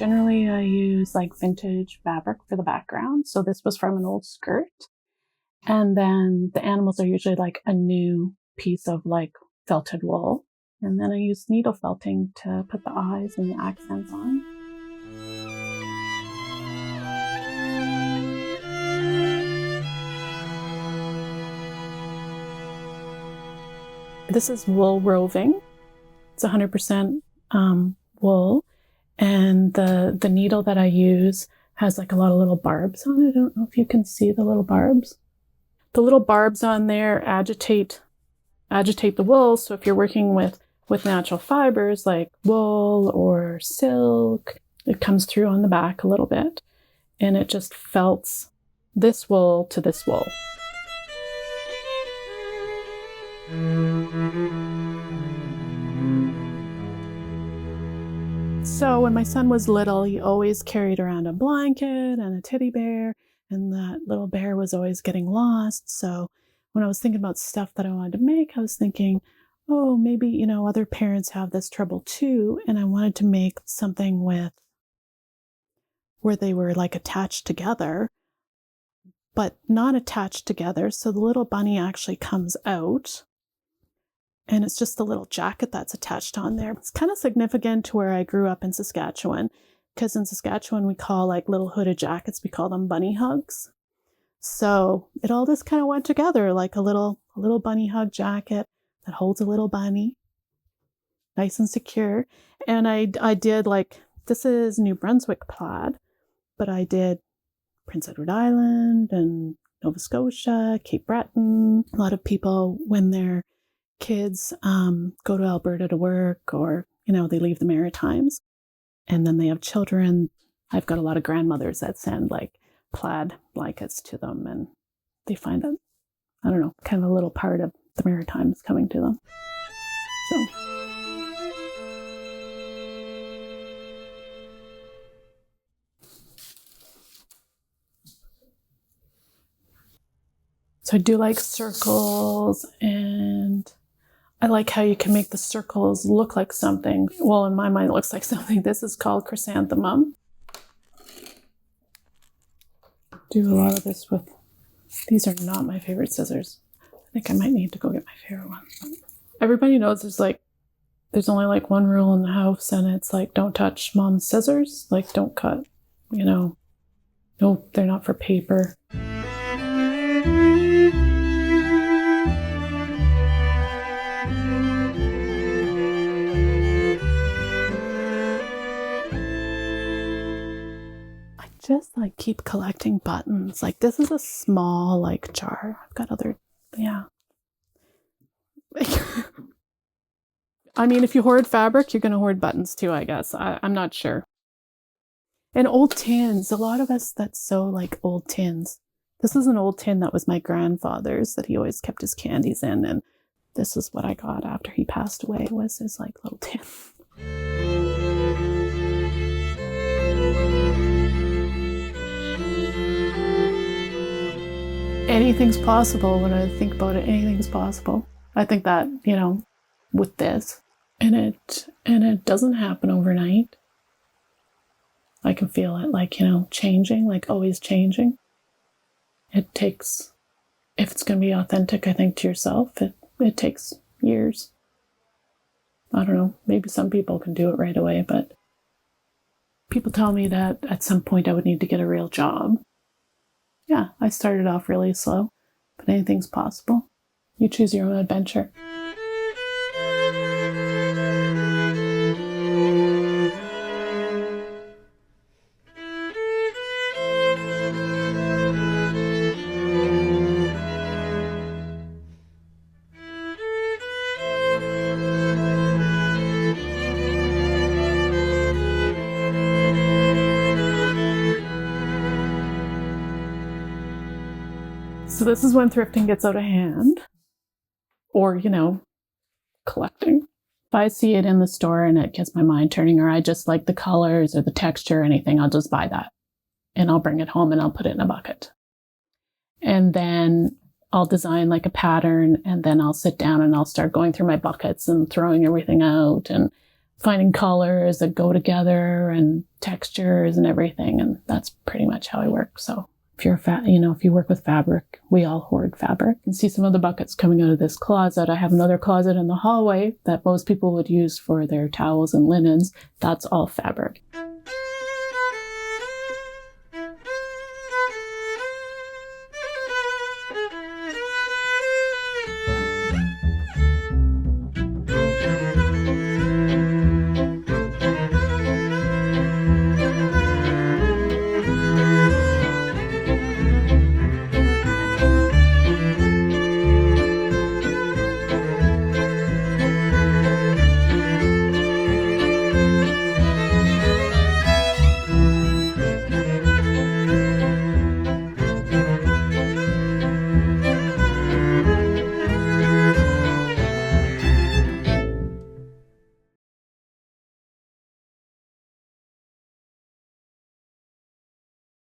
Generally, I use like vintage fabric for the background. So this was from an old skirt. And then the animals are usually like a new piece of like felted wool. And then I use needle felting to put the eyes and the accents on. This is wool roving. It's 100% wool. And the needle that I use has like a lot of little barbs on it. I don't know if you can see the little barbs. The little barbs on there agitate the wool. So if you're working with natural fibers like wool or silk, it comes through on the back a little bit. And it just felts this wool to this wool. So when my son was little, he always carried around a blanket and a teddy bear, and that little bear was always getting lost. So when I was thinking about stuff that I wanted to make, I was thinking, oh, maybe, other parents have this trouble too. And I wanted to make something where they were like attached together, but not attached together. So the little bunny actually comes out. And it's just a little jacket that's attached on there. It's kind of significant to where I grew up in Saskatchewan, because in Saskatchewan, we call like little hooded jackets, we call them bunny hugs. So it all just kind of went together, like a little bunny hug jacket that holds a little bunny, nice and secure. And I did like, this is New Brunswick plaid, but I did Prince Edward Island and Nova Scotia, Cape Breton. A lot of people, when they're kids go to Alberta to work, or they leave the Maritimes and then they have children. I've got a lot of grandmothers that send like plaid blankets to them, and they find that, I don't know, kind of a little part of the Maritimes coming to them. So I do like circles, and I like how you can make the circles look like something. Well, in my mind, it looks like something. This is called chrysanthemum. Do a lot of this with, these are not my favorite scissors. I think I might need to go get my favorite ones. But everybody knows there's only like one rule in the house, and it's like, don't touch mom's scissors. Like, don't cut, no, they're not for paper. Just like keep collecting buttons. Like, this is a small like jar. I've got other, yeah. I mean, if you hoard fabric, you're going to hoard buttons too, I guess. I'm not sure. And old tins. A lot of us that sew like old tins. This is an old tin that was my grandfather's that he always kept his candies in. And this is what I got after he passed away, was his like little tin. Anything's possible. When I think about it, anything's possible. I think that, with this, and it doesn't happen overnight. I can feel it, like, changing, like always changing. It takes, if it's going to be authentic, I think, to yourself, it takes years. I don't know, maybe some people can do it right away, but people tell me that at some point I would need to get a real job. Yeah, I started off really slow, but anything's possible. You choose your own adventure. So this is when thrifting gets out of hand, or, collecting. If I see it in the store and it gets my mind turning, or I just like the colors or the texture or anything, I'll just buy that and I'll bring it home and I'll put it in a bucket. And then I'll design like a pattern, and then I'll sit down and I'll start going through my buckets and throwing everything out. And finding colors that go together and textures and everything. And that's pretty much how I work. So if you're if you work with fabric, we all hoard fabric. You can see some of the buckets coming out of this closet. I have another closet in the hallway that most people would use for their towels and linens. That's all fabric.